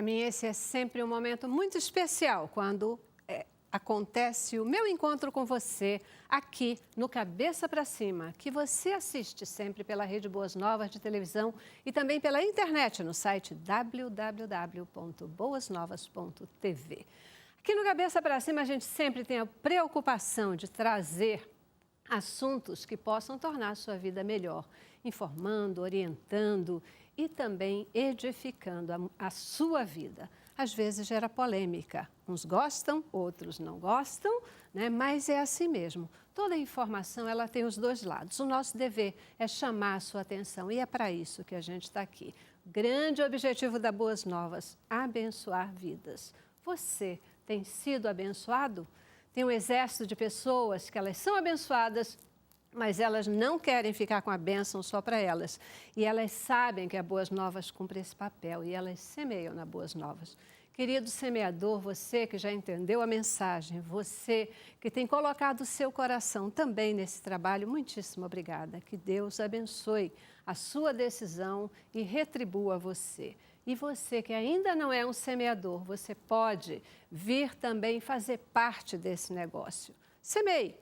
Para mim, esse é sempre um momento muito especial, quando acontece o meu encontro com você aqui no Cabeça para Cima, que você assiste sempre pela Rede Boas Novas de televisão e também pela internet no site www.boasnovas.tv. Aqui no Cabeça para Cima, a gente sempre tem a preocupação de trazer assuntos que possam tornar a sua vida melhor, informando, orientando e também edificando a sua vida. Às vezes gera polêmica, uns gostam, outros não gostam, né? Mas é assim mesmo. Toda informação ela tem os dois lados. O nosso dever é chamar a sua atenção e é para isso que a gente está aqui. Grande objetivo da Boas Novas, abençoar vidas. Você tem sido abençoado? Tem um exército de pessoas que elas são abençoadas, mas elas não querem ficar com a bênção só para elas. E elas sabem que a Boas Novas cumpre esse papel e elas semeiam na Boas Novas. Querido semeador, você que já entendeu a mensagem, você que tem colocado o seu coração também nesse trabalho, muitíssimo obrigada. Que Deus abençoe a sua decisão e retribua você. E você que ainda não é um semeador, você pode vir também fazer parte desse negócio. Semeie!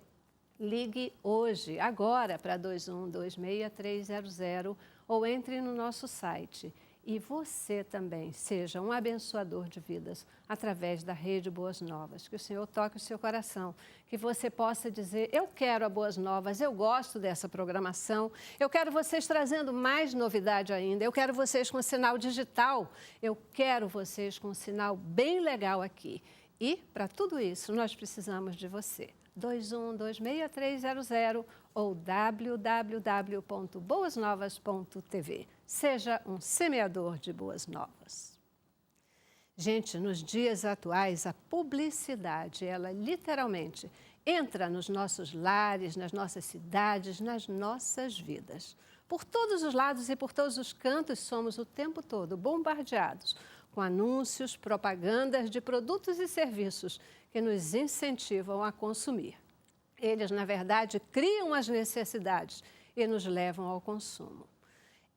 Ligue hoje, agora, para 2126-300 ou entre no nosso site. E você também seja um abençoador de vidas através da Rede Boas Novas. Que o Senhor toque o seu coração, que você possa dizer, eu quero a Boas Novas, eu gosto dessa programação, eu quero vocês trazendo mais novidade ainda, eu quero vocês com sinal digital, eu quero vocês com um sinal bem legal aqui. E, para tudo isso, nós precisamos de você. 2126-300 ou www.boasnovas.tv. Seja um semeador de boas novas. Gente, nos dias atuais, a publicidade, ela literalmente entra nos nossos lares, nas nossas cidades, nas nossas vidas. Por todos os lados e por todos os cantos, somos o tempo todo bombardeados com anúncios, propagandas de produtos e serviços que nos incentivam a consumir. Eles, na verdade, criam as necessidades e nos levam ao consumo.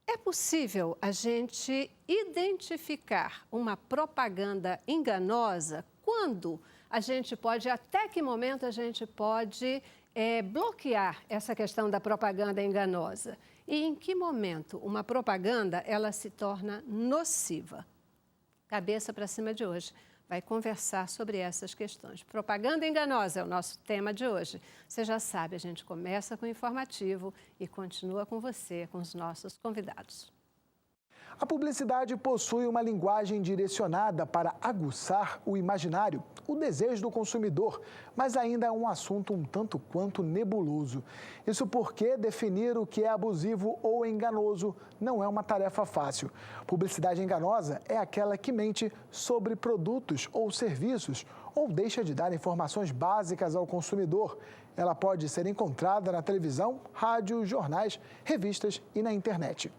É possível a gente identificar uma propaganda enganosa? Quando a gente pode, até que momento a gente pode bloquear essa questão da propaganda enganosa? E em que momento uma propaganda ela se torna nociva? Cabeça para Cima de hoje vai conversar sobre essas questões. Propaganda enganosa é o nosso tema de hoje. Você já sabe, a gente começa com o informativo e continua com você, com os nossos convidados. A publicidade possui uma linguagem direcionada para aguçar o imaginário, o desejo do consumidor, mas ainda é um assunto um tanto quanto nebuloso. Isso porque definir o que é abusivo ou enganoso não é uma tarefa fácil. Publicidade enganosa é aquela que mente sobre produtos ou serviços ou deixa de dar informações básicas ao consumidor. Ela pode ser encontrada na televisão, rádio, jornais, revistas e na internet.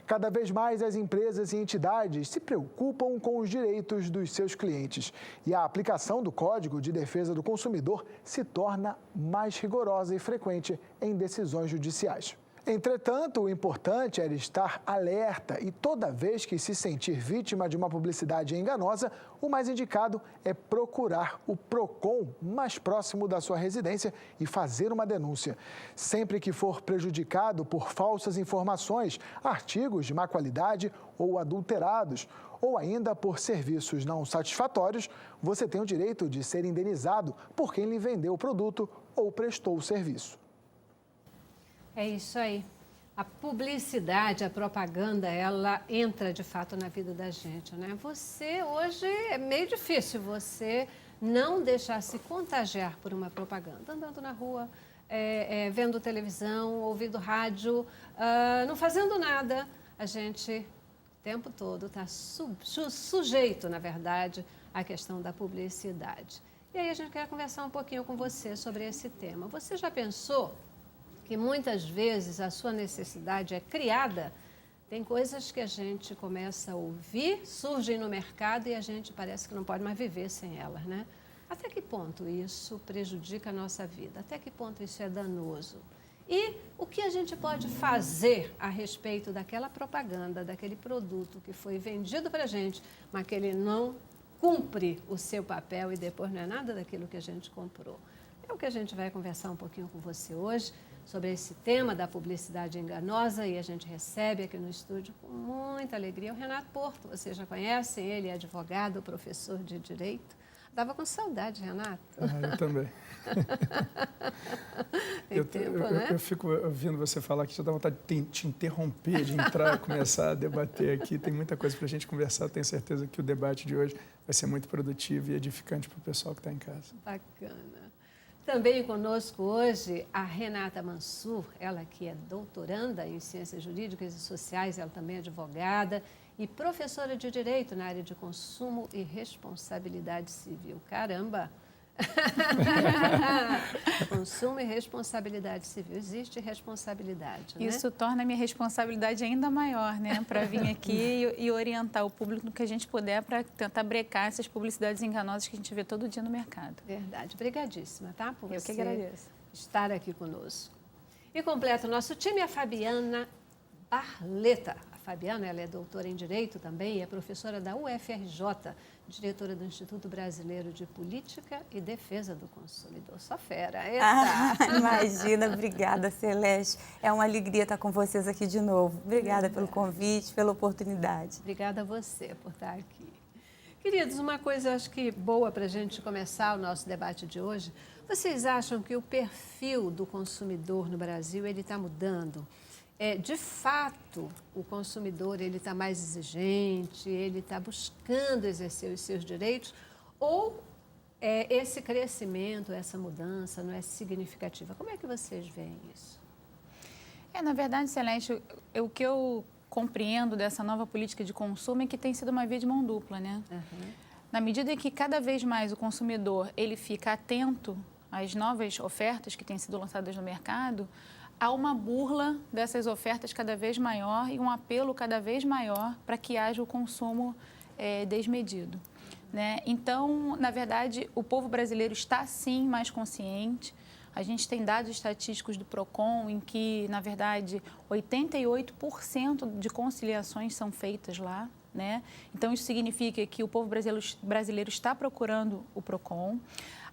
Cada vez mais as empresas e entidades se preocupam com os direitos dos seus clientes e a aplicação do Código de Defesa do Consumidor se torna mais rigorosa e frequente em decisões judiciais. Entretanto, o importante era estar alerta e toda vez que se sentir vítima de uma publicidade enganosa, o mais indicado é procurar o PROCON mais próximo da sua residência e fazer uma denúncia. Sempre que for prejudicado por falsas informações, artigos de má qualidade ou adulterados, ou ainda por serviços não satisfatórios, você tem o direito de ser indenizado por quem lhe vendeu o produto ou prestou o serviço. É isso aí. A publicidade, a propaganda, ela entra de fato na vida da gente, né? Você, hoje, é meio difícil você não deixar se contagiar por uma propaganda. Andando na rua, vendo televisão, ouvindo rádio, não fazendo nada, a gente, o tempo todo, está sujeito, na verdade, à questão da publicidade. E aí a gente quer conversar um pouquinho com você sobre esse tema. Você já pensou que muitas vezes a sua necessidade é criada? Tem coisas que a gente começa a ouvir, surgem no mercado e a gente parece que não pode mais viver sem elas, né? Até que ponto isso prejudica a nossa vida? Até que ponto isso é danoso? E o que a gente pode fazer a respeito daquela propaganda, daquele produto que foi vendido para a gente, mas que ele não cumpre o seu papel e depois não é nada daquilo que a gente comprou. É o que a gente vai conversar um pouquinho com você hoje sobre esse tema da publicidade enganosa, e a gente recebe aqui no estúdio com muita alegria o Renato Porto. Você já conhece, ele é advogado, professor de Direito. Estava com saudade, Renato. Eu também. Eu fico ouvindo você falar que já dá vontade de te interromper, de entrar, começar a debater aqui. Tem muita coisa para a gente conversar. Tenho certeza que o debate de hoje vai ser muito produtivo e edificante para o pessoal que está em casa. Bacana. Também conosco hoje a Renata Mansur, ela que é doutoranda em Ciências Jurídicas e Sociais, ela também é advogada e professora de Direito na área de Consumo e Responsabilidade Civil. Caramba! Consumo e responsabilidade civil. Existe responsabilidade, né? Isso torna a minha responsabilidade ainda maior, né? Para vir aqui e orientar o público no que a gente puder para tentar brecar essas publicidades enganosas que a gente vê todo dia no mercado. Verdade. Obrigadíssima, tá? Por Eu você que agradeço. estar aqui conosco. E completa o nosso time a Fabiana Barleta. A Fabiana, ela é doutora em Direito também e é professora da UFRJ, diretora do Instituto Brasileiro de Política e Defesa do Consumidor. Só fera, Imagina, obrigada, Celeste. É uma alegria estar com vocês aqui de novo. Obrigada pelo convite, pela oportunidade. Obrigada a você por estar aqui. Queridos, uma coisa acho que boa para a gente começar o nosso debate de hoje. Vocês acham que o perfil do consumidor no Brasil ele está mudando? De fato, o consumidor ele está mais exigente, ele está buscando exercer os seus direitos, ou esse crescimento, essa mudança não é significativa? Como é que vocês veem isso? Na verdade, Celeste, o que eu compreendo dessa nova política de consumo é que tem sido uma via de mão dupla, né? Uhum. Na medida em que cada vez mais o consumidor ele fica atento às novas ofertas que têm sido lançadas no mercado, há uma burla dessas ofertas cada vez maior e um apelo cada vez maior para que haja o consumo desmedido, né? Então, na verdade, o povo brasileiro está, sim, mais consciente. A gente tem dados estatísticos do PROCON em que, na verdade, 88% de conciliações são feitas lá, né? Então, isso significa que o povo brasileiro está procurando o PROCON.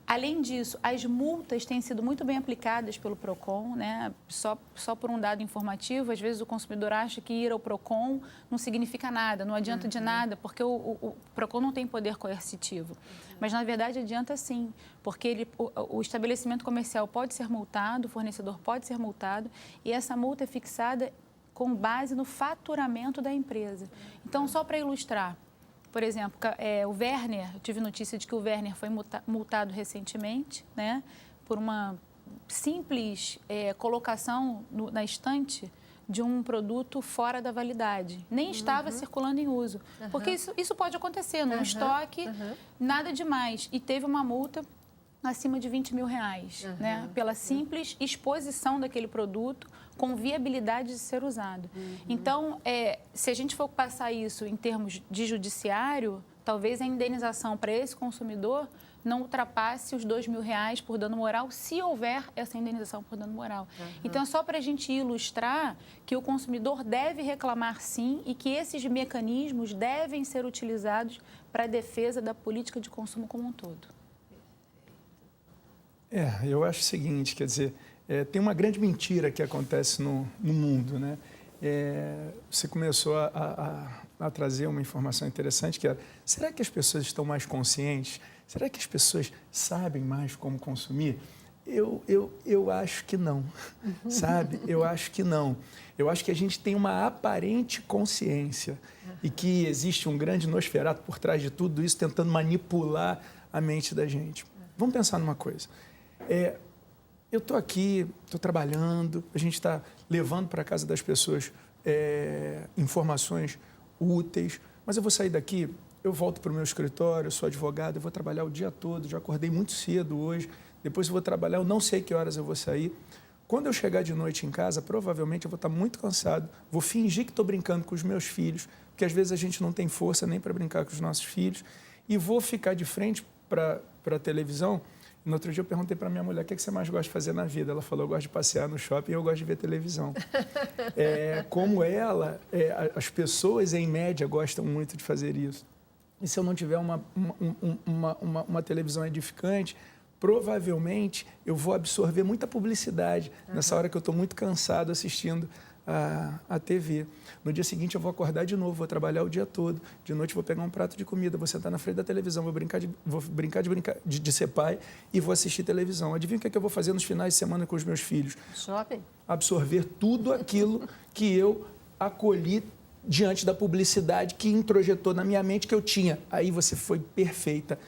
Além disso, as multas têm sido muito bem aplicadas pelo PROCON, né? Só por um dado informativo, às vezes o consumidor acha que ir ao PROCON não significa nada, não adianta de nada, porque o PROCON não tem poder coercitivo. Mas, na verdade, adianta sim, porque o estabelecimento comercial pode ser multado, o fornecedor pode ser multado, e essa multa é fixada com base no faturamento da empresa. Então, só para ilustrar, por exemplo, o Werner, eu tive notícia de que o Werner foi multado recentemente, né, por uma simples colocação na estante de um produto fora da validade. Nem estava circulando em uso. Porque isso pode acontecer num estoque, nada demais. E teve uma multa acima de R$20 mil, né, pela simples exposição daquele produto com viabilidade de ser usado. Então, se a gente for passar isso em termos de judiciário, talvez a indenização para esse consumidor não ultrapasse os R$2 mil por dano moral, se houver essa indenização por dano moral. Então, é só para a gente ilustrar que o consumidor deve reclamar sim e que esses mecanismos devem ser utilizados para a defesa da política de consumo como um todo. Eu acho o seguinte, quer dizer, tem uma grande mentira que acontece no mundo, né? Você começou a trazer uma informação interessante que era, será que as pessoas estão mais conscientes? Será que as pessoas sabem mais como consumir? Eu acho que não, sabe? Eu acho que não. Eu acho que a gente tem uma aparente consciência e que existe um grande Nosferatu por trás de tudo isso, tentando manipular a mente da gente. Vamos pensar numa coisa. Eu estou aqui, estou trabalhando, a gente está levando para a casa das pessoas informações úteis, mas eu vou sair daqui, eu volto para o meu escritório, eu sou advogado, eu vou trabalhar o dia todo, já acordei muito cedo hoje, depois eu vou trabalhar, eu não sei que horas eu vou sair. Quando eu chegar de noite em casa, provavelmente eu vou estar muito cansado, vou fingir que estou brincando com os meus filhos, porque às vezes a gente não tem força nem para brincar com os nossos filhos, e vou ficar de frente para a televisão No outro dia eu perguntei para minha mulher, o que você mais gosta de fazer na vida? Ela falou, eu gosto de passear no shopping e eu gosto de ver televisão. Como ela, as pessoas em média gostam muito de fazer isso. E se eu não tiver uma televisão edificante, provavelmente eu vou absorver muita publicidade nessa hora que eu estou muito cansado assistindo a TV. No dia seguinte eu vou acordar de novo, vou trabalhar o dia todo. De noite vou pegar um prato de comida, vou sentar na frente da televisão, vou brincar de ser pai e vou assistir televisão. Adivinha o que é que eu vou fazer nos finais de semana com os meus filhos? Shopping? Absorver tudo aquilo que eu acolhi diante da publicidade que introjetou na minha mente que eu tinha. Aí você foi perfeita.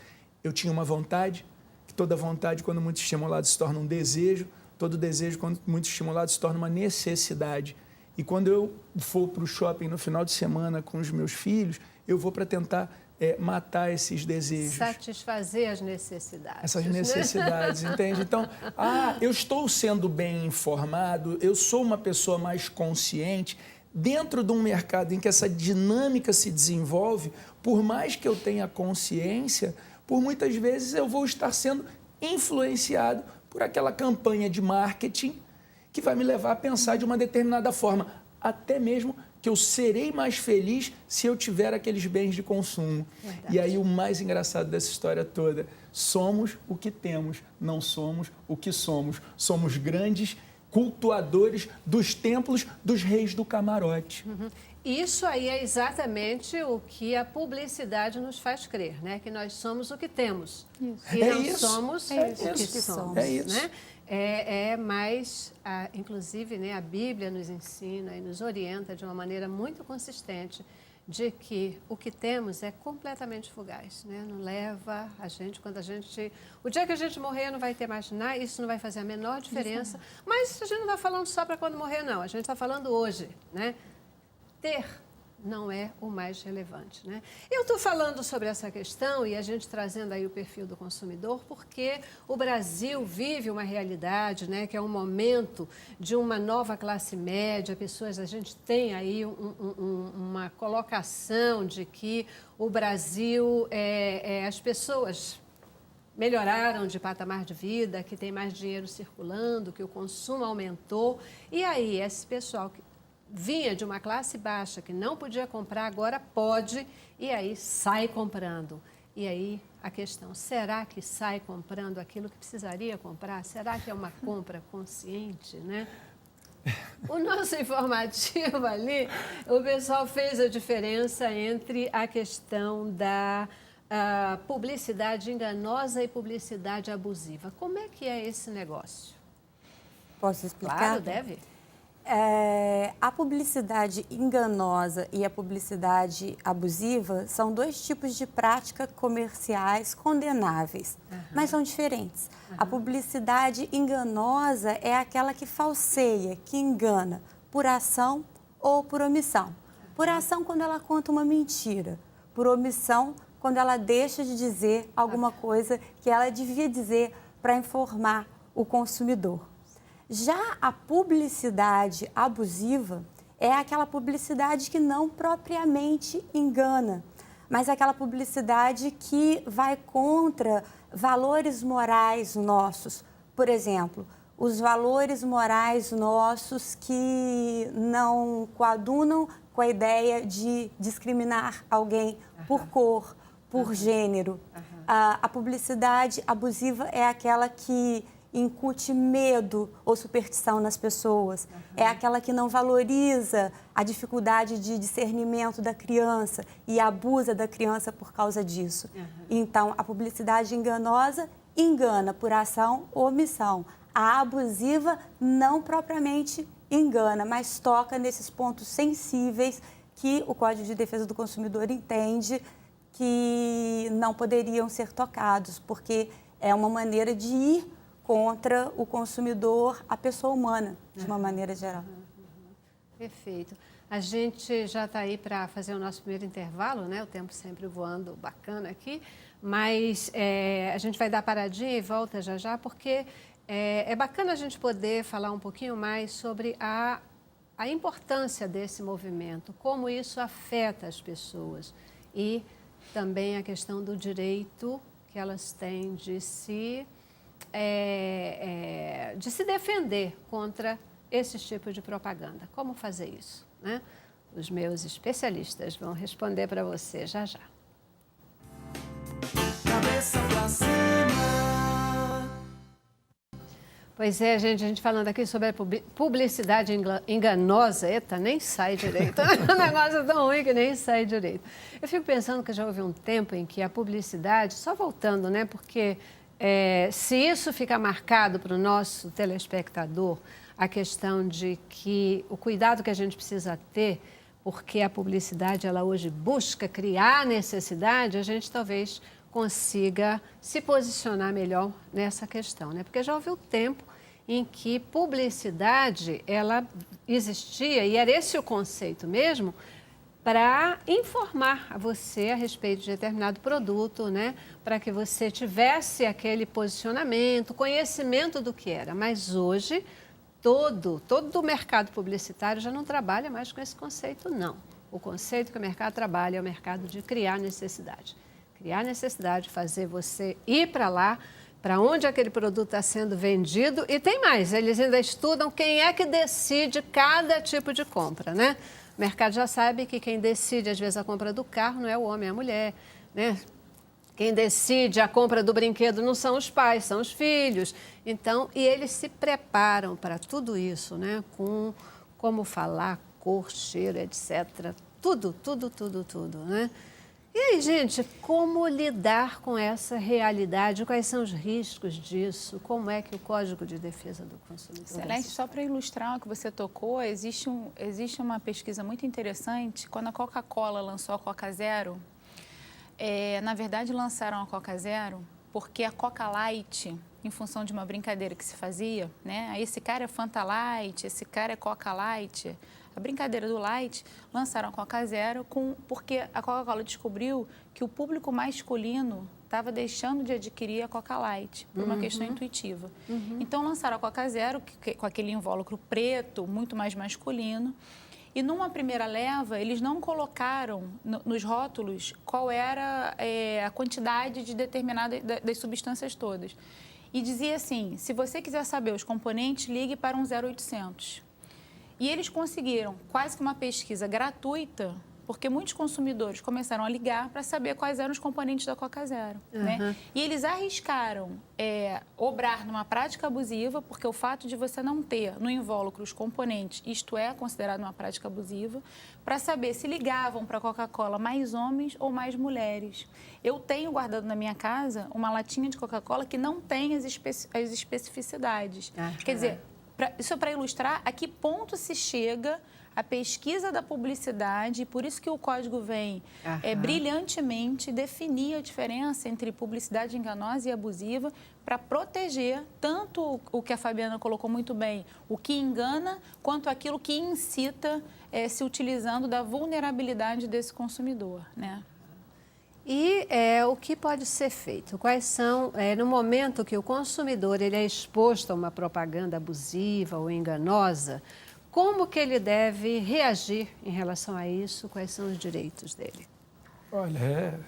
Eu tinha uma vontade, que toda vontade, quando muito estimulada, se torna um desejo. Todo desejo, quando muito estimulado, se torna uma necessidade. E quando eu for para o shopping no final de semana com os meus filhos, eu vou para tentar matar esses desejos. Satisfazer as necessidades. Essas necessidades, entende? Então, eu estou sendo bem informado, eu sou uma pessoa mais consciente. Dentro de um mercado em que essa dinâmica se desenvolve, por mais que eu tenha consciência, por muitas vezes eu vou estar sendo influenciado por aquela campanha de marketing que vai me levar a pensar de uma determinada forma, até mesmo que eu serei mais feliz se eu tiver aqueles bens de consumo. Verdade. E aí o mais engraçado dessa história toda, somos o que temos, não somos o que somos. Somos grandes cultuadores dos templos dos reis do camarote. Uhum. Isso aí é exatamente o que a publicidade nos faz crer, né? Que nós somos o que temos. Isso. E não somos o que somos. É isso. Né? Mas, inclusive, né, a Bíblia nos ensina e nos orienta de uma maneira muito consistente de que o que temos é completamente fugaz, né? Não leva a gente, o dia que a gente morrer não vai ter mais nada, isso não vai fazer a menor diferença, mas a gente não está falando só para quando morrer, não, a gente está falando hoje, né? Ter não é o mais relevante, né? Eu estou falando sobre essa questão e a gente trazendo aí o perfil do consumidor porque o Brasil vive uma realidade, né, que é um momento de uma nova classe média, a gente tem aí uma colocação de que o Brasil, as pessoas melhoraram de patamar de vida, que tem mais dinheiro circulando, que o consumo aumentou, e aí esse pessoal que vinha de uma classe baixa, que não podia comprar, agora pode, e aí sai comprando. E aí a questão, será que sai comprando aquilo que precisaria comprar? Será que é uma compra consciente, né? O nosso informativo ali, o pessoal fez a diferença entre a questão da publicidade enganosa e publicidade abusiva. Como é que é esse negócio? Posso explicar? Claro, deve. A publicidade enganosa e a publicidade abusiva são dois tipos de práticas comerciais condenáveis, mas são diferentes. A publicidade enganosa é aquela que falseia, que engana, por ação ou por omissão. Por ação, quando ela conta uma mentira. Por omissão, quando ela deixa de dizer alguma coisa que ela devia dizer para informar o consumidor. Já a publicidade abusiva é aquela publicidade que não propriamente engana, mas é aquela publicidade que vai contra valores morais nossos. Por exemplo, os valores morais nossos que não coadunam com a ideia de discriminar alguém por cor, por gênero. A publicidade abusiva é aquela que incute medo ou superstição nas pessoas. É aquela que não valoriza a dificuldade de discernimento da criança e abusa da criança por causa disso. Então, a publicidade enganosa engana por ação ou omissão. A abusiva não propriamente engana, mas toca nesses pontos sensíveis que o Código de Defesa do Consumidor entende que não poderiam ser tocados, porque é uma maneira de ir contra o consumidor, a pessoa humana, de uma maneira geral. Perfeito. A gente já está aí para fazer o nosso primeiro intervalo, né? O tempo sempre voando bacana aqui, mas a gente vai dar paradinha e volta já já, porque é bacana a gente poder falar um pouquinho mais sobre a importância desse movimento, como isso afeta as pessoas e também a questão do direito que elas têm de se de se defender contra esses tipos de propaganda. Como fazer isso, né? Os meus especialistas vão responder para você já já. Cabeça pra cima. Pois é, gente, a gente falando aqui sobre a publicidade enganosa, eita, nem sai direito. O negócio é tão ruim que nem sai direito. Eu fico pensando que já houve um tempo em que a publicidade, só voltando, né, porque se isso fica marcado para o nosso telespectador, a questão de que o cuidado que a gente precisa ter, porque a publicidade, ela hoje busca criar necessidade, a gente talvez consiga se posicionar melhor nessa questão, né? Porque já houve um tempo em que publicidade, ela existia, e era esse o conceito mesmo, para informar a você a respeito de determinado produto, né? Para que você tivesse aquele posicionamento, conhecimento do que era. Mas hoje, todo o mercado publicitário já não trabalha mais com esse conceito, não. O conceito que o mercado trabalha é o mercado de criar necessidade. Criar necessidade, fazer você ir para lá, para onde aquele produto está sendo vendido. E tem mais, eles ainda estudam quem é que decide cada tipo de compra, né? O mercado já sabe que quem decide, às vezes, a compra do carro não é o homem, é a mulher, né? Quem decide a compra do brinquedo não são os pais, são os filhos. Então, e eles se preparam para tudo isso, né? Com como falar, cor, cheiro, etc. Tudo, né? E aí, gente, como lidar com essa realidade? Quais são os riscos disso? Como é que o Código de Defesa do Consumidor... Celeste, só para ilustrar o que você tocou, existe uma pesquisa muito interessante. Quando a Coca-Cola lançou a Coca Zero, na verdade lançaram a Coca Zero porque a Coca Light, em função de uma brincadeira que se fazia, né? Esse cara é Fanta Light, esse cara é Coca Light... A brincadeira do Light, lançaram a Coca Zero porque a Coca-Cola descobriu que o público masculino estava deixando de adquirir a Coca Light por uma questão intuitiva. Então, lançaram a Coca Zero com aquele invólucro preto, muito mais masculino. E numa primeira leva, eles não colocaram nos rótulos qual era a quantidade de determinada das substâncias todas. E dizia assim, se você quiser saber os componentes, ligue para um 0800. E eles conseguiram quase que uma pesquisa gratuita, porque muitos consumidores começaram a ligar para saber quais eram os componentes da Coca Zero. Né? E eles arriscaram obrar numa prática abusiva, porque o fato de você não ter no invólucro os componentes, isto é considerado uma prática abusiva, para saber se ligavam para a Coca-Cola mais homens ou mais mulheres. Eu tenho guardado na minha casa uma latinha de Coca-Cola que não tem as especificidades. Quer dizer... Isso é para ilustrar a que ponto se chega a pesquisa da publicidade, e por isso que o código vem brilhantemente definir a diferença entre publicidade enganosa e abusiva para proteger tanto o que a Fabiana colocou muito bem, o que engana, quanto aquilo que incita se utilizando da vulnerabilidade desse consumidor, né? E o que pode ser feito? Quais são, no momento que o consumidor ele é exposto a uma propaganda abusiva ou enganosa, como que ele deve reagir em relação a isso? Quais são os direitos dele? Olha,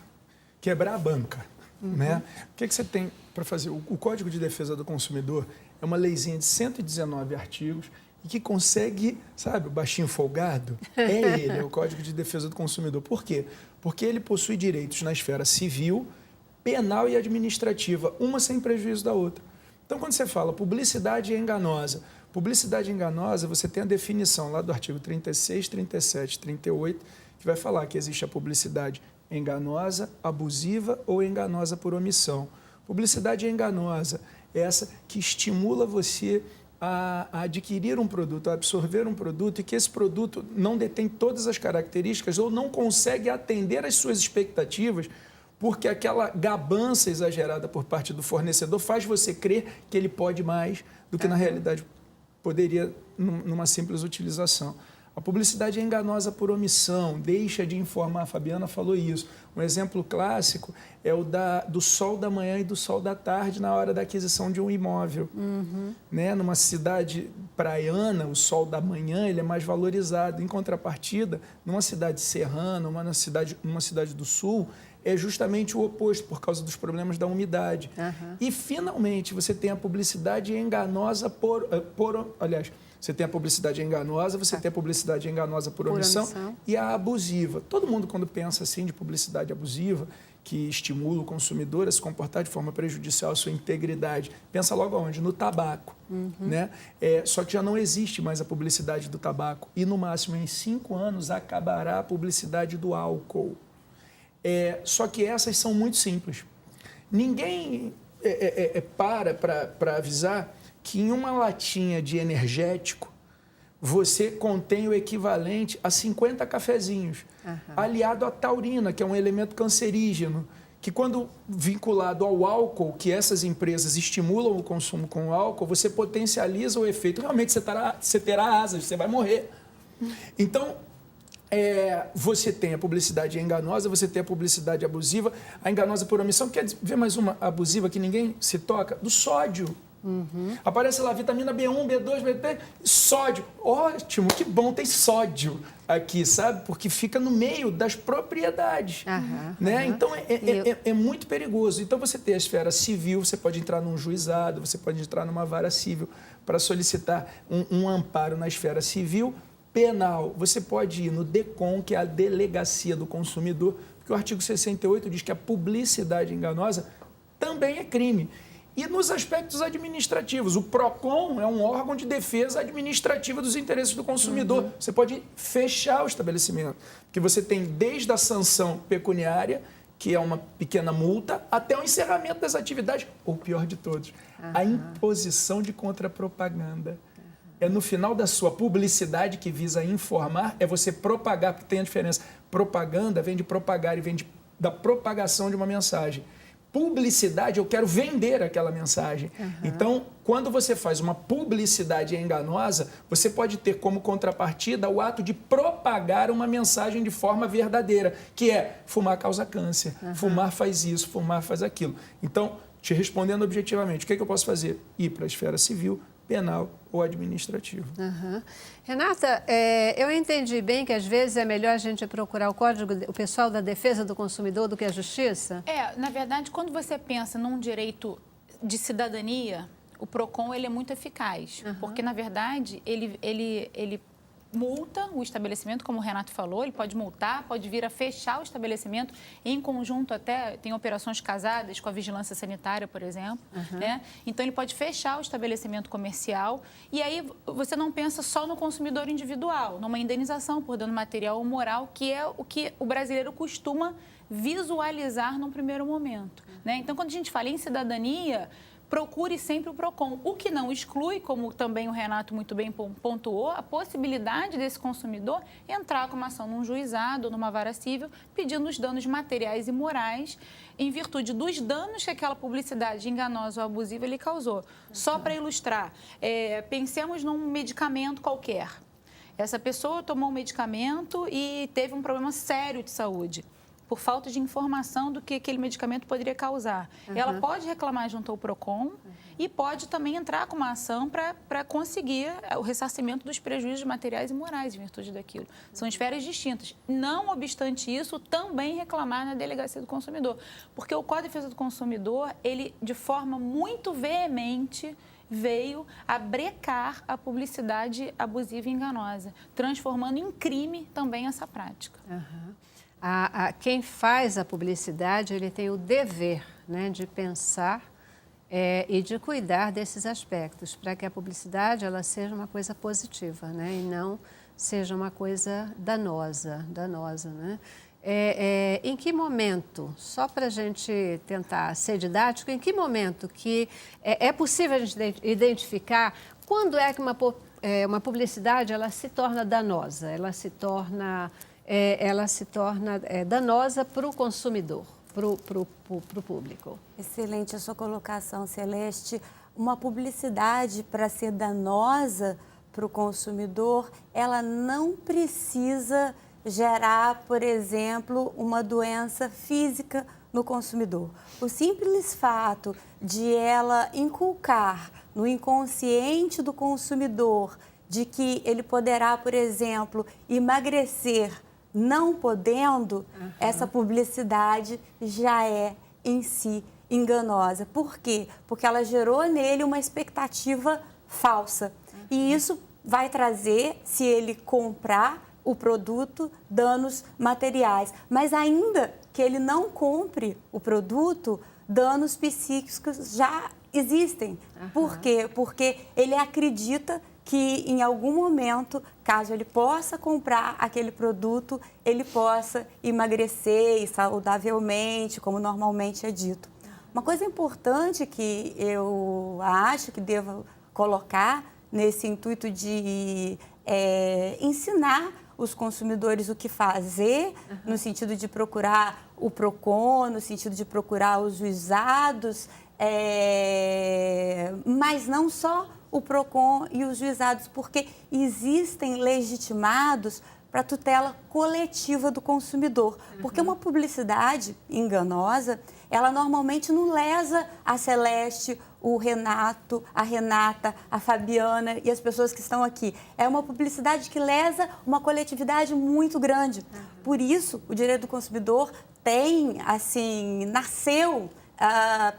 quebrar a banca, né? O que você tem para fazer? O Código de Defesa do Consumidor é uma leizinha de 119 artigos e que consegue, sabe, o baixinho folgado? É o Código de Defesa do Consumidor. Por quê? Porque ele possui direitos na esfera civil, penal e administrativa, uma sem prejuízo da outra. Então, quando você fala publicidade enganosa, você tem a definição lá do artigo 36, 37, 38, que vai falar que existe a publicidade enganosa, abusiva ou enganosa por omissão. Publicidade enganosa é essa que estimula você a adquirir um produto, a absorver um produto e que esse produto não detém todas as características ou não consegue atender às suas expectativas porque aquela gabança exagerada por parte do fornecedor faz você crer que ele pode mais do que na realidade poderia numa simples utilização. A publicidade é enganosa por omissão, deixa de informar. A Fabiana falou isso. Um exemplo clássico é o do sol da manhã e do sol da tarde na hora da aquisição de um imóvel. Né? Numa cidade praiana, o sol da manhã ele é mais valorizado. Em contrapartida, numa cidade serrana, numa cidade do sul, é justamente o oposto, por causa dos problemas da umidade. E, finalmente, você tem a publicidade enganosa aliás, você tem a publicidade enganosa, você tem a publicidade enganosa por omissão e a abusiva. Todo mundo, quando pensa assim de publicidade abusiva, que estimula o consumidor a se comportar de forma prejudicial à sua integridade, pensa logo aonde? No tabaco. Né? Só que já não existe mais a publicidade do tabaco. E, no máximo, em 5 anos, acabará a publicidade do álcool. Só que essas são muito simples. Ninguém para avisar que em uma latinha de energético você contém o equivalente a 50 cafezinhos, aliado à taurina, que é um elemento cancerígeno, que quando vinculado ao álcool, que essas empresas estimulam o consumo com o álcool, você potencializa o efeito. Realmente você terá asas, você vai morrer. Então, você tem a publicidade enganosa, você tem a publicidade abusiva, a enganosa por omissão. Quer ver mais uma abusiva que ninguém se toca? Do sódio. Aparece lá vitamina B1, B2, B3, sódio. Ótimo, que bom, tem sódio aqui, sabe? Porque fica no meio das propriedades. Né? Então, é muito perigoso. Então, você tem a esfera civil, você pode entrar num juizado, você pode entrar numa vara civil para solicitar um amparo na esfera civil. Penal, você pode ir no DECOM, que é a Delegacia do Consumidor, porque o artigo 68 diz que a publicidade enganosa também é crime. E nos aspectos administrativos, o PROCON é um órgão de defesa administrativa dos interesses do consumidor. Você pode fechar o estabelecimento, porque você tem desde a sanção pecuniária, que é uma pequena multa, até o encerramento das atividades, ou pior de todos, a imposição de contrapropaganda. No final da sua publicidade que visa informar, você propagar, porque tem a diferença. Propaganda vem de propagar e vem da propagação de uma mensagem. Publicidade, eu quero vender aquela mensagem. Então, quando você faz uma publicidade enganosa, você pode ter como contrapartida o ato de propagar uma mensagem de forma verdadeira, que é fumar causa câncer, fumar faz isso, fumar faz aquilo. Então, te respondendo objetivamente, o que eu posso fazer? Ir para a esfera civil, penal ou administrativo. Renata, eu entendi bem que às vezes é melhor a gente procurar o pessoal da defesa do consumidor do que a justiça? Na verdade, quando você pensa num direito de cidadania, o PROCON ele é muito eficaz, porque na verdade ele multa o estabelecimento, como o Renato falou, ele pode multar, pode vir a fechar o estabelecimento, em conjunto até, tem operações casadas com a vigilância sanitária, por exemplo, né? Então ele pode fechar o estabelecimento comercial e aí você não pensa só no consumidor individual, numa indenização por dano material ou moral, que é o que o brasileiro costuma visualizar num primeiro momento, né? Então, quando a gente fala em cidadania, procure sempre o PROCON, o que não exclui, como também o Renato muito bem pontuou, a possibilidade desse consumidor entrar com uma ação num juizado, numa vara civil, pedindo os danos materiais e morais em virtude dos danos que aquela publicidade enganosa ou abusiva lhe causou. Só para ilustrar, pensemos num medicamento qualquer. Essa pessoa tomou um medicamento e teve um problema sério de saúde, por falta de informação do que aquele medicamento poderia causar. Ela pode reclamar junto ao PROCON e pode também entrar com uma ação para conseguir o ressarcimento dos prejuízos materiais e morais em virtude daquilo. São esferas distintas. Não obstante isso, também reclamar na Delegacia do Consumidor, porque o Código de Defesa do Consumidor, ele, de forma muito veemente, veio a brecar a publicidade abusiva e enganosa, transformando em crime também essa prática. Quem faz a publicidade, ele tem o dever, né, de pensar e de cuidar desses aspectos, para que a publicidade ela seja uma coisa positiva, né, e não seja uma coisa danosa, né? Em que momento, só para a gente tentar ser didático, em que momento que é possível a gente identificar quando é que uma publicidade ela se torna danosa, ela se torna danosa para o consumidor, para o público? Excelente a sua colocação, Celeste. Uma publicidade, para ser danosa para o consumidor, ela não precisa gerar, por exemplo, uma doença física no consumidor. O simples fato de ela inculcar no inconsciente do consumidor de que ele poderá, por exemplo, emagrecer não podendo, essa publicidade já é em si enganosa. Por quê? Porque ela gerou nele uma expectativa falsa. E isso vai trazer, se ele comprar o produto, danos materiais. Mas ainda que ele não compre o produto, danos psíquicos já existem. Por quê? Porque ele acredita que em algum momento, caso ele possa comprar aquele produto, ele possa emagrecer saudavelmente, como normalmente é dito. Uma coisa importante que eu acho que devo colocar nesse intuito de ensinar os consumidores o que fazer, no sentido de procurar o PROCON, no sentido de procurar os juizados, mas não só o PROCON e os juizados, porque existem legitimados para a tutela coletiva do consumidor. Porque uma publicidade enganosa, ela normalmente não lesa a Celeste, o Renato, a Renata, a Fabiana e as pessoas que estão aqui. É uma publicidade que lesa uma coletividade muito grande. Por isso, o direito do consumidor nasceu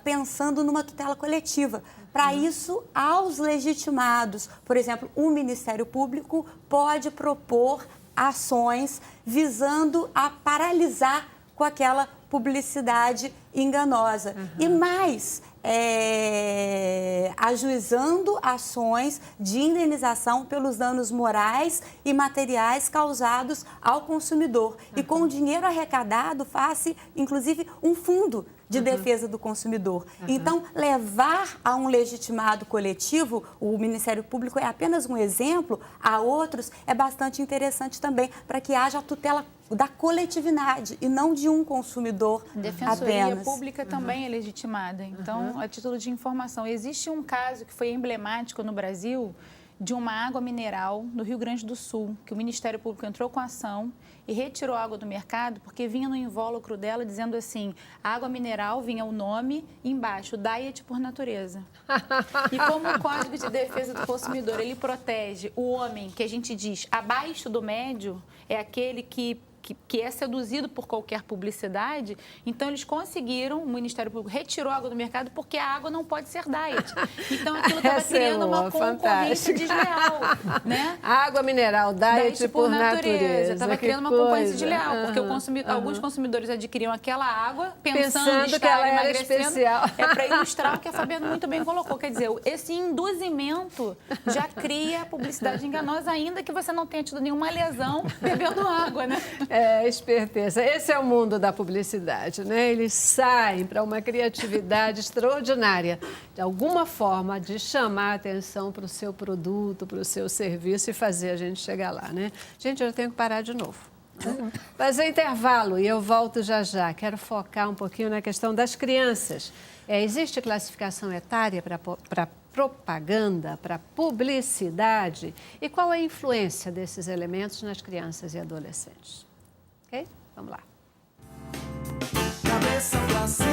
pensando numa tutela coletiva. Para isso, aos legitimados, por exemplo, o Ministério Público pode propor ações visando a paralisar com aquela publicidade enganosa. E mais, ajuizando ações de indenização pelos danos morais e materiais causados ao consumidor. E com o dinheiro arrecadado, faz-se, inclusive, um fundo de defesa do consumidor. Então, levar a um legitimado coletivo, o Ministério Público é apenas um exemplo, a outros é bastante interessante também, para que haja a tutela da coletividade e não de um consumidor Defensoria apenas. Pública também é legitimada. Então, a título de informação, existe um caso que foi emblemático no Brasil de uma água mineral no Rio Grande do Sul, que o Ministério Público entrou com a ação e retirou a água do mercado porque vinha no invólucro dela dizendo assim, a água mineral vinha o nome embaixo, Diet por natureza. E como o Código de Defesa do Consumidor, ele protege o homem, que a gente diz abaixo do médio, é aquele que é seduzido por qualquer publicidade, então eles conseguiram, o Ministério Público retirou a água do mercado porque a água não pode ser diet. Então aquilo estava criando uma concorrência desleal, né? Água mineral, diet por natureza. Estava criando uma concorrência desleal, porque alguns consumidores adquiriam aquela água pensando que ela era especial. É para ilustrar o que a Fabiana muito bem colocou. Quer dizer, esse induzimento já cria publicidade enganosa, ainda que você não tenha tido nenhuma lesão bebendo água, né? Esperteza. Esse é o mundo da publicidade, né? Eles saem para uma criatividade extraordinária, de alguma forma, de chamar a atenção para o seu produto, para o seu serviço e fazer a gente chegar lá, né? Gente, eu tenho que parar de novo. Fazer intervalo e eu volto já já. Quero focar um pouquinho na questão das crianças. Existe classificação etária para propaganda, para publicidade? E qual a influência desses elementos nas crianças e adolescentes? Ok? Vamos lá. Cabeça pra cima.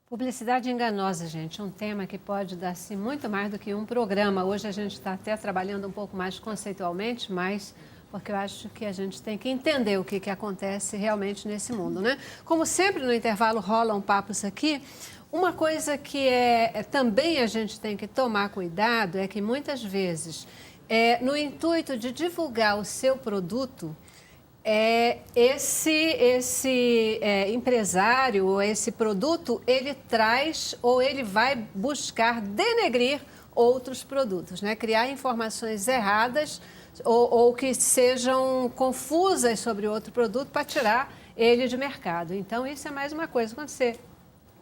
Publicidade enganosa, gente, um tema que pode dar-se muito mais do que um programa. Hoje a gente está até trabalhando um pouco mais conceitualmente, mas porque eu acho que a gente tem que entender o que acontece realmente nesse mundo, né? Como sempre, no intervalo rolam papos aqui. Uma coisa que também a gente tem que tomar cuidado é que muitas vezes, no intuito de divulgar o seu produto, esse empresário ou esse produto, ele traz ou ele vai buscar denegrir outros produtos, né? Criar informações erradas ou que sejam confusas sobre outro produto para tirar ele de mercado. Então, isso é mais uma coisa. Quando você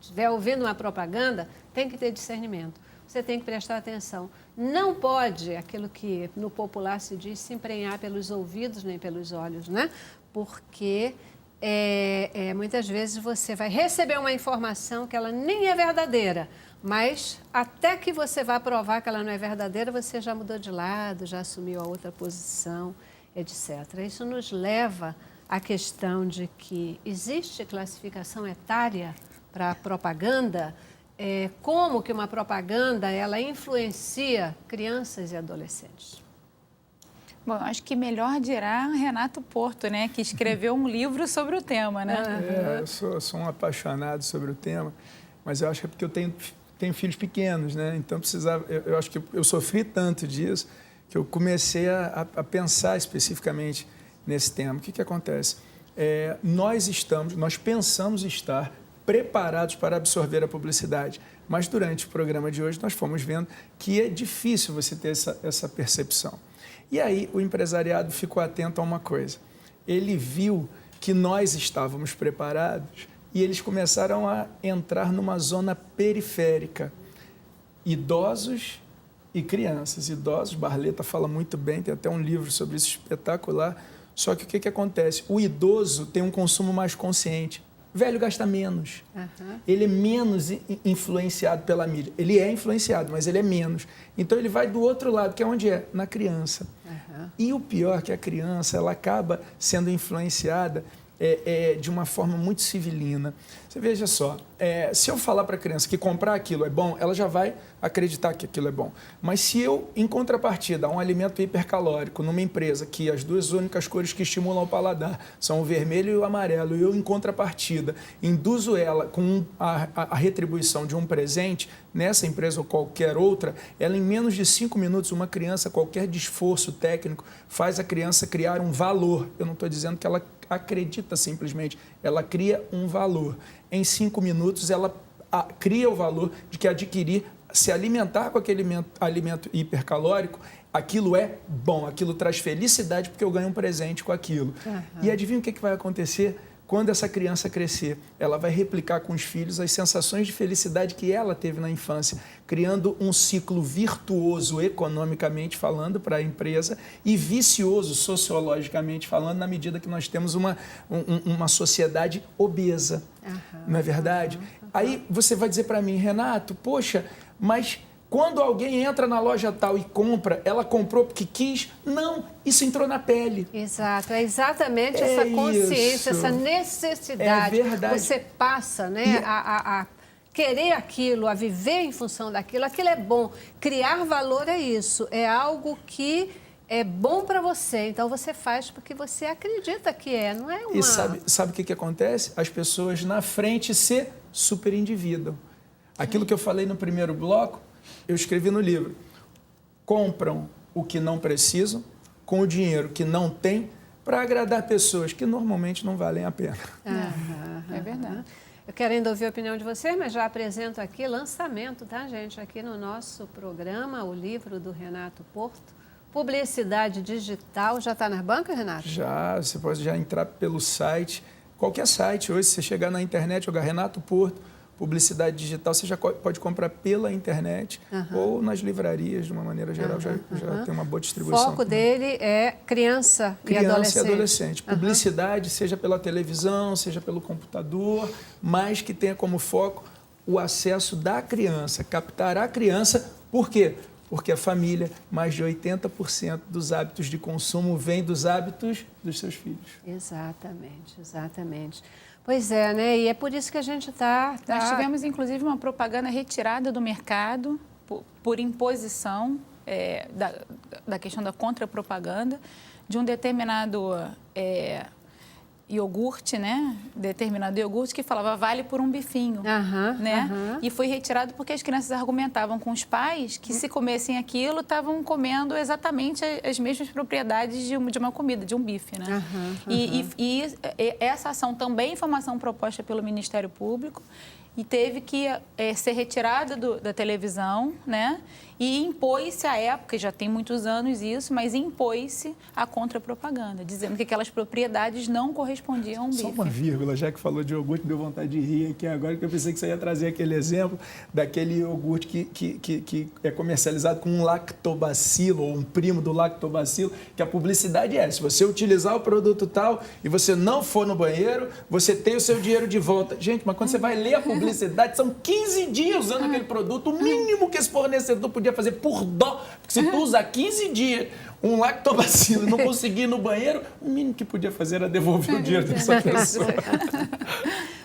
estiver ouvindo uma propaganda, tem que ter discernimento. Você tem que prestar atenção. Não pode, aquilo que no popular se diz, se emprenhar pelos ouvidos nem pelos olhos, né? Porque muitas vezes você vai receber uma informação que ela nem é verdadeira, Mas até que você vá provar que ela não é verdadeira, você já mudou de lado, já assumiu a outra posição, etc. Isso nos leva à questão de que existe classificação etária para a propaganda. Como que uma propaganda ela influencia crianças e adolescentes? Bom, acho que melhor dirá Renato Porto, né, que escreveu um livro sobre o tema, né? Eu sou um apaixonado sobre o tema, mas eu acho que é porque eu tenho filhos pequenos, né? Então eu acho que eu sofri tanto disso que eu comecei a pensar especificamente nesse tema. O que acontece? Nós pensamos estar preparados para absorver a publicidade, mas durante o programa de hoje nós fomos vendo que é difícil você ter essa percepção. E aí o empresariado ficou atento a uma coisa. Ele viu que nós estávamos preparados e eles começaram a entrar numa zona periférica. Idosos e crianças. Idosos, Barleta fala muito bem, tem até um livro sobre isso espetacular. Só que o que acontece? O idoso tem um consumo mais consciente. Velho gasta menos. Ele é menos influenciado pela mídia. Ele é influenciado, mas ele é menos. Então, ele vai do outro lado, que é onde é? Na criança. E o pior é que a criança ela acaba sendo influenciada de uma forma muito civilina. Você veja só, se eu falar para a criança que comprar aquilo é bom, ela já vai acreditar que aquilo é bom. Mas se eu, em contrapartida, um alimento hipercalórico numa empresa que as duas únicas cores que estimulam o paladar são o vermelho e o amarelo, e eu, em contrapartida, induzo ela com a retribuição de um presente, nessa empresa ou qualquer outra, ela em menos de 5 minutos, uma criança, qualquer esforço técnico, faz a criança criar um valor. Eu não estou dizendo que ela acredita simplesmente, ela cria um valor. Em 5 minutos, ela cria o valor de que adquirir, se alimentar com aquele alimento hipercalórico, aquilo é bom, aquilo traz felicidade porque eu ganho um presente com aquilo. E adivinha o que vai acontecer? Quando essa criança crescer, ela vai replicar com os filhos as sensações de felicidade que ela teve na infância, criando um ciclo virtuoso economicamente falando para a empresa e vicioso sociologicamente falando, na medida que nós temos uma sociedade obesa. Não é verdade? Aí você vai dizer para mim, Renato, poxa, mas quando alguém entra na loja tal e compra, ela comprou porque quis? Não, isso entrou na pele. Exato, é exatamente essa consciência, essa necessidade. É verdade. Você passa, né, a querer aquilo, a viver em função daquilo. Aquilo é bom. Criar valor é isso, é algo que é bom para você. Então, você faz porque você acredita que não é uma... E sabe o que acontece? As pessoas na frente se superindividam. Aquilo que eu falei no primeiro bloco, eu escrevi no livro. Compram o que não precisam, com o dinheiro que não têm, para agradar pessoas que normalmente não valem a pena. É verdade. Eu quero ainda ouvir a opinião de vocês, mas já apresento aqui lançamento, tá, gente? Aqui no nosso programa, o livro do Renato Porto, Publicidade Digital. Já está nas bancas, Renato? Já, você pode já entrar pelo site, qualquer site. Hoje, se você chegar na internet, jogar Renato Porto, Publicidade Digital, você já pode comprar pela internet ou nas livrarias, de uma maneira geral, já tem uma boa distribuição. O foco dele é criança e adolescente. Publicidade, seja pela televisão, seja pelo computador, mas que tenha como foco o acesso da criança, captar a criança. Por quê? Porque a família, mais de 80% dos hábitos de consumo vem dos hábitos dos seus filhos. Exatamente, exatamente. Pois é, né? E é por isso que a gente está... Nós tivemos, inclusive, uma propaganda retirada do mercado por imposição da questão da contrapropaganda de um determinado iogurte, né? Determinado iogurte que falava vale por um bifinho, né? E foi retirado porque as crianças argumentavam com os pais que se comessem aquilo, estavam comendo exatamente as mesmas propriedades de uma comida, de um bife, né? E essa ação também foi uma ação proposta pelo Ministério Público e teve que ser retirada da televisão, né? E impôs-se à época, já tem muitos anos isso, mas impôs-se a contrapropaganda, dizendo que aquelas propriedades não correspondiam ao bife. Só uma vírgula, já que falou de iogurte, deu vontade de rir aqui agora, que eu pensei que você ia trazer aquele exemplo daquele iogurte que é comercializado com um lactobacilo, ou um primo do lactobacilo, que a publicidade é, se você utilizar o produto tal e você não for no banheiro, você tem o seu dinheiro de volta. Gente, mas quando você vai ler a publicidade, são 15 dias usando aquele produto, o mínimo que esse fornecedor podia fazer por dó, porque se tu usar 15 dias um lactobacilo e não conseguir ir no banheiro, o mínimo que podia fazer era devolver o dinheiro dessa pessoa.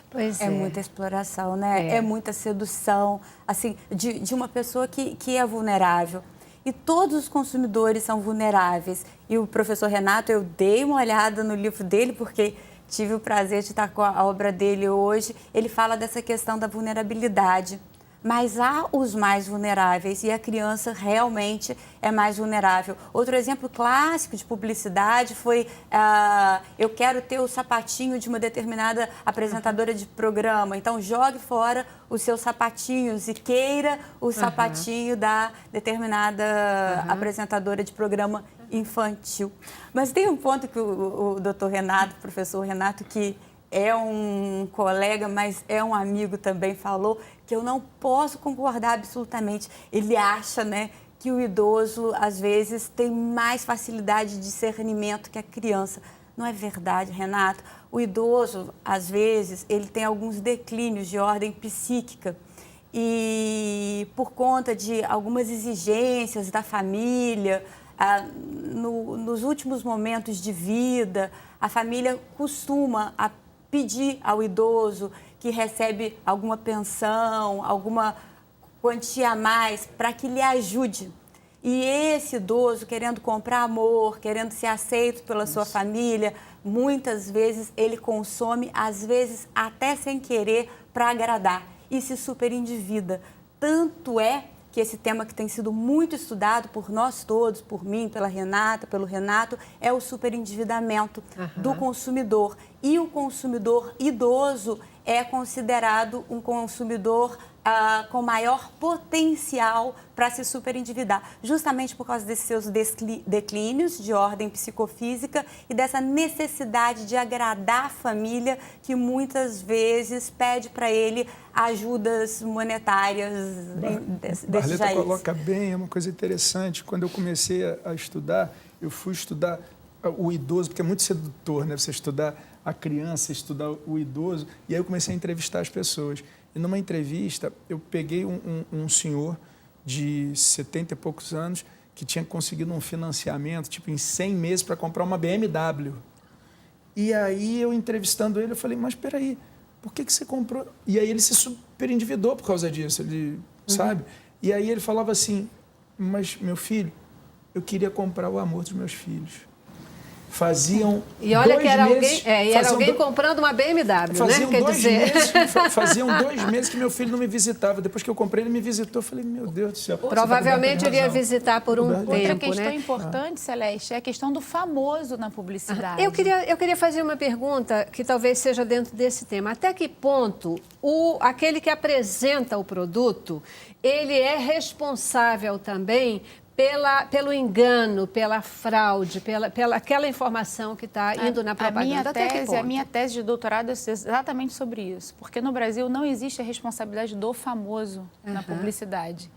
Pois É muita exploração, né? É muita sedução, assim, de uma pessoa que é vulnerável. E todos os consumidores são vulneráveis. E o professor Renato, eu dei uma olhada no livro dele, porque tive o prazer de estar com a obra dele hoje. Ele fala dessa questão da vulnerabilidade. Mas há os mais vulneráveis e a criança realmente é mais vulnerável. Outro exemplo clássico de publicidade foi eu quero ter o sapatinho de uma determinada apresentadora de programa, então jogue fora os seus sapatinhos e queira o sapatinho da determinada apresentadora de programa infantil. Mas tem um ponto que o doutor Renato, o professor Renato, que é um colega, mas é um amigo também, falou que eu não posso concordar absolutamente. Ele acha, né, que o idoso, às vezes, tem mais facilidade de discernimento que a criança. Não é verdade, Renato. O idoso, às vezes, ele tem alguns declínios de ordem psíquica e, por conta de algumas exigências da família, nos últimos momentos de vida, a família costuma pedir ao idoso que recebe alguma pensão, alguma quantia a mais para que lhe ajude. E esse idoso, querendo comprar amor, querendo ser aceito pela sua família, muitas vezes ele consome, às vezes até sem querer, para agradar e se superendivida. Tanto é que esse tema que tem sido muito estudado por nós todos, por mim, pela Renata, pelo Renato, é o superendividamento do consumidor. E o consumidor idoso é considerado um consumidor com maior potencial para se superendividar, justamente por causa desses seus declínios de ordem psicofísica e dessa necessidade de agradar a família que muitas vezes pede para ele ajudas monetárias desse Barleta país. coloca bem, é uma coisa interessante. Quando eu comecei a estudar, eu fui estudar o idoso, porque é muito sedutor, né? Você estudar a criança, estudar o idoso, e aí eu comecei a entrevistar as pessoas. E numa entrevista, eu peguei um senhor de 70 e poucos anos que tinha conseguido um financiamento, tipo, em 100 meses para comprar uma BMW. E aí, eu entrevistando ele, eu falei, mas peraí, por que você comprou? E aí ele se superendividou por causa disso, ele, sabe? E aí ele falava assim, mas, meu filho, eu queria comprar o amor dos meus filhos. Faziam E olha 2 que era meses, alguém, era alguém comprando uma BMW, faziam né? Faziam 2 meses que meu filho não me visitava. Depois que eu comprei, ele me visitou. Eu falei, meu Deus do céu. Provavelmente iria visitar por um tempo, Outra questão né? importante, Celeste, é a questão do famoso na publicidade. Eu queria fazer uma pergunta que talvez seja dentro desse tema. Até que ponto aquele que apresenta o produto, ele é responsável também pelo engano, pela fraude, pela aquela informação que está indo na propaganda? A minha tese de doutorado é exatamente sobre isso, porque no Brasil não existe a responsabilidade do famoso na publicidade.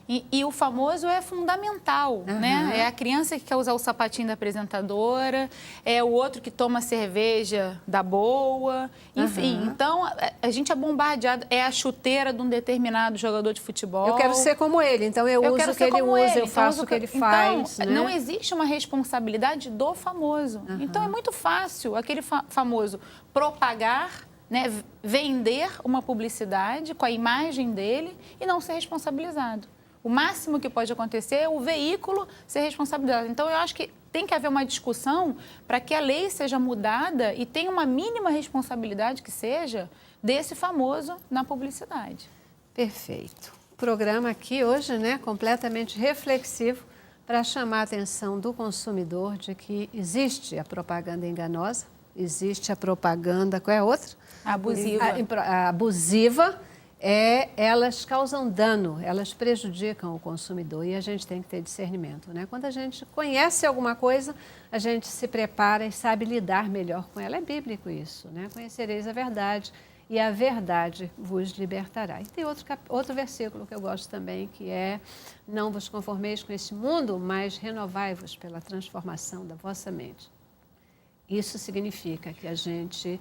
E o famoso é fundamental, né? É a criança que quer usar o sapatinho da apresentadora, é o outro que toma cerveja da boa, enfim. Então, a gente é bombardeado, é a chuteira de um determinado jogador de futebol. Eu quero ser como ele, então eu uso o que ele usa, eu faço o que ele faz. Então, não existe uma responsabilidade do famoso. Então, é muito fácil aquele famoso propagar, né, vender uma publicidade com a imagem dele e não ser responsabilizado. O máximo que pode acontecer é o veículo ser responsabilizado. Então, eu acho que tem que haver uma discussão para que a lei seja mudada e tenha uma mínima responsabilidade que seja desse famoso na publicidade. Perfeito. Programa aqui hoje, né, completamente reflexivo para chamar a atenção do consumidor de que existe a propaganda enganosa, existe a propaganda, qual é a outra? Abusiva. A abusiva, elas causam dano, elas prejudicam o consumidor e a gente tem que ter discernimento, né? Quando a gente conhece alguma coisa, a gente se prepara e sabe lidar melhor com ela. É bíblico isso, né? Conhecereis a verdade e a verdade vos libertará. E tem outro versículo que eu gosto também, que é: não vos conformeis com este mundo, mas renovai-vos pela transformação da vossa mente. Isso significa que a gente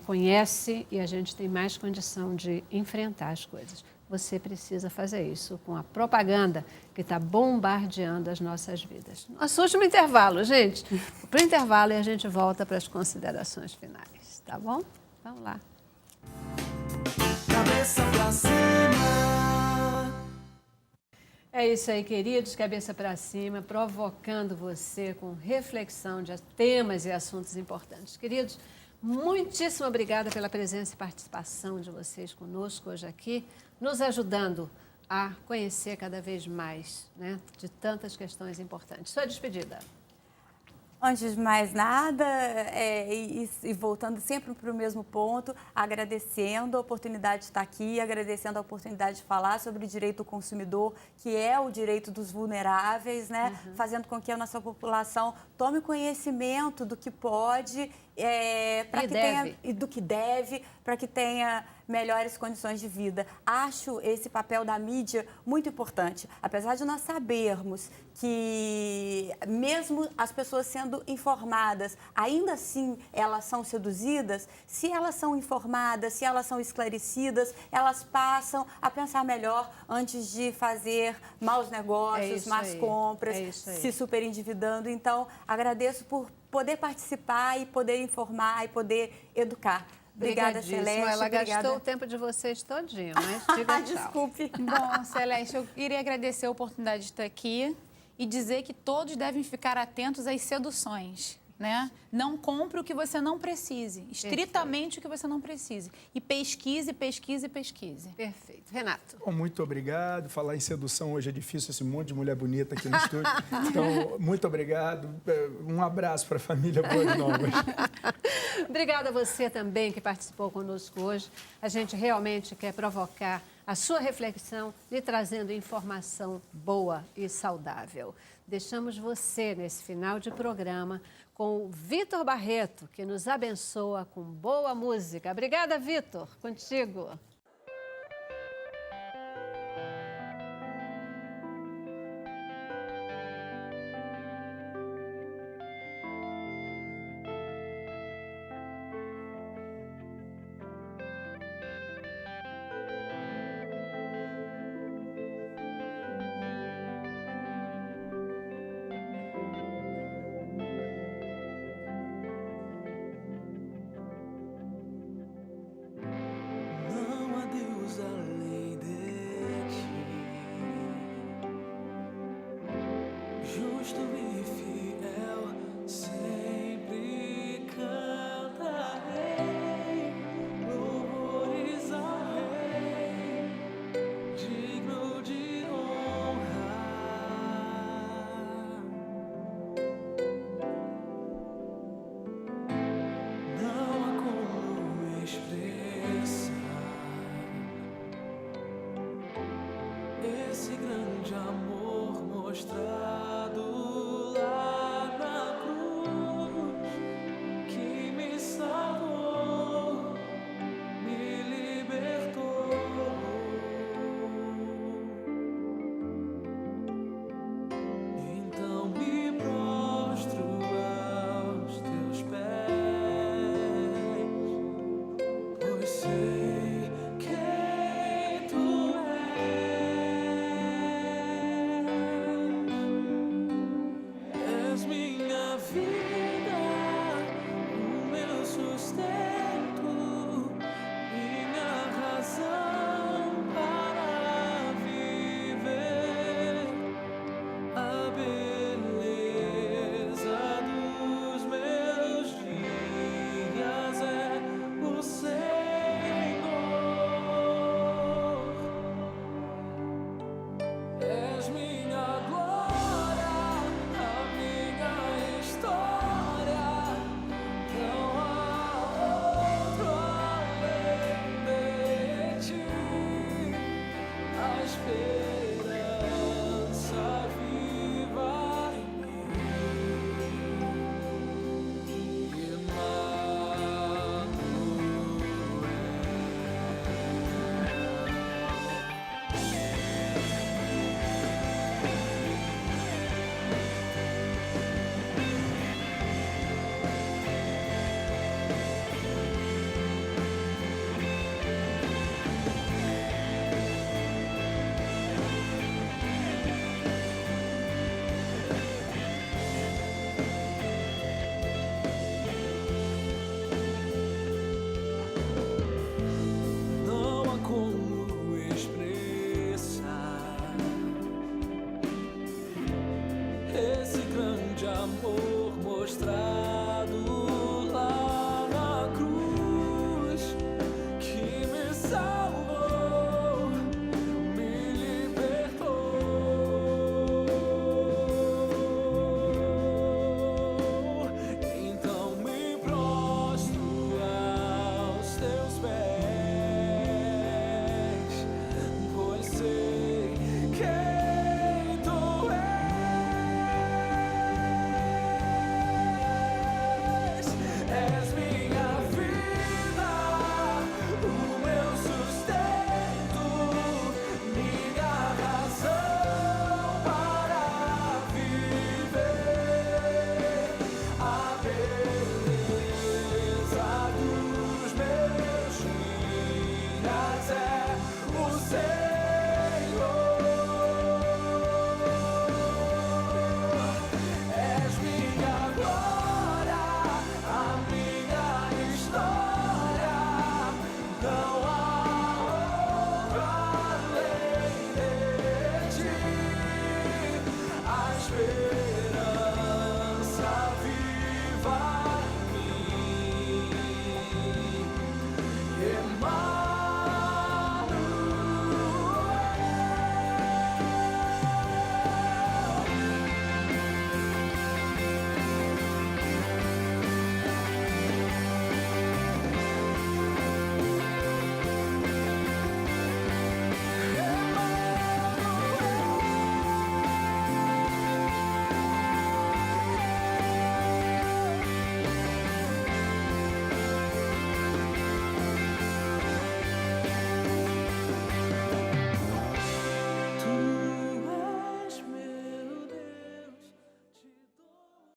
conhece e a gente tem mais condição de enfrentar as coisas. Você precisa fazer isso com a propaganda que está bombardeando as nossas vidas. Nosso último intervalo, gente. Para o intervalo e a gente volta para as considerações finais, tá bom? Vamos lá. Cabeça pra cima. É isso aí, queridos, cabeça para cima, provocando você com reflexão de temas e assuntos importantes. Queridos, muitíssimo obrigada pela presença e participação de vocês conosco hoje aqui, nos ajudando a conhecer cada vez mais, né, de tantas questões importantes. Sua despedida. Antes de mais nada, e voltando sempre para o mesmo ponto, agradecendo a oportunidade de estar aqui, agradecendo a oportunidade de falar sobre o direito do consumidor, que é o direito dos vulneráveis, né? Fazendo com que a nossa população tome conhecimento do que pode, do que deve, para que tenha melhores condições de vida. Acho esse papel da mídia muito importante. Apesar de nós sabermos que, mesmo as pessoas sendo informadas, ainda assim elas são seduzidas, se elas são informadas, se elas são esclarecidas, elas passam a pensar melhor antes de fazer maus negócios, más compras, se superendividando. Então, agradeço por poder participar e poder informar e poder educar. Obrigada, Celeste. Ela gastou o tempo de vocês todinho, mas diga tchau. Desculpe. Bom, Celeste, eu queria agradecer a oportunidade de estar aqui e dizer que todos devem ficar atentos às seduções, né? Não compre o que você não precise, estritamente o que você não precise. E pesquise, pesquise, pesquise. Perfeito. Renato. Bom, muito obrigado. Falar em sedução hoje é difícil, esse monte de mulher bonita aqui no estúdio. Então, muito obrigado. Um abraço para a família Boas Novas. Obrigada a você também que participou conosco hoje. A gente realmente quer provocar a sua reflexão e trazendo informação boa e saudável. Deixamos você nesse final de programa com o Vitor Barreto, que nos abençoa com boa música. Obrigada, Vitor. Contigo. Não há Deus além de ti, justo e fiel, sempre cantarei louvores ao Rei, digno de honra. Não há como expressar esse grande amor mostrado lá na cruz. de amor mostrar.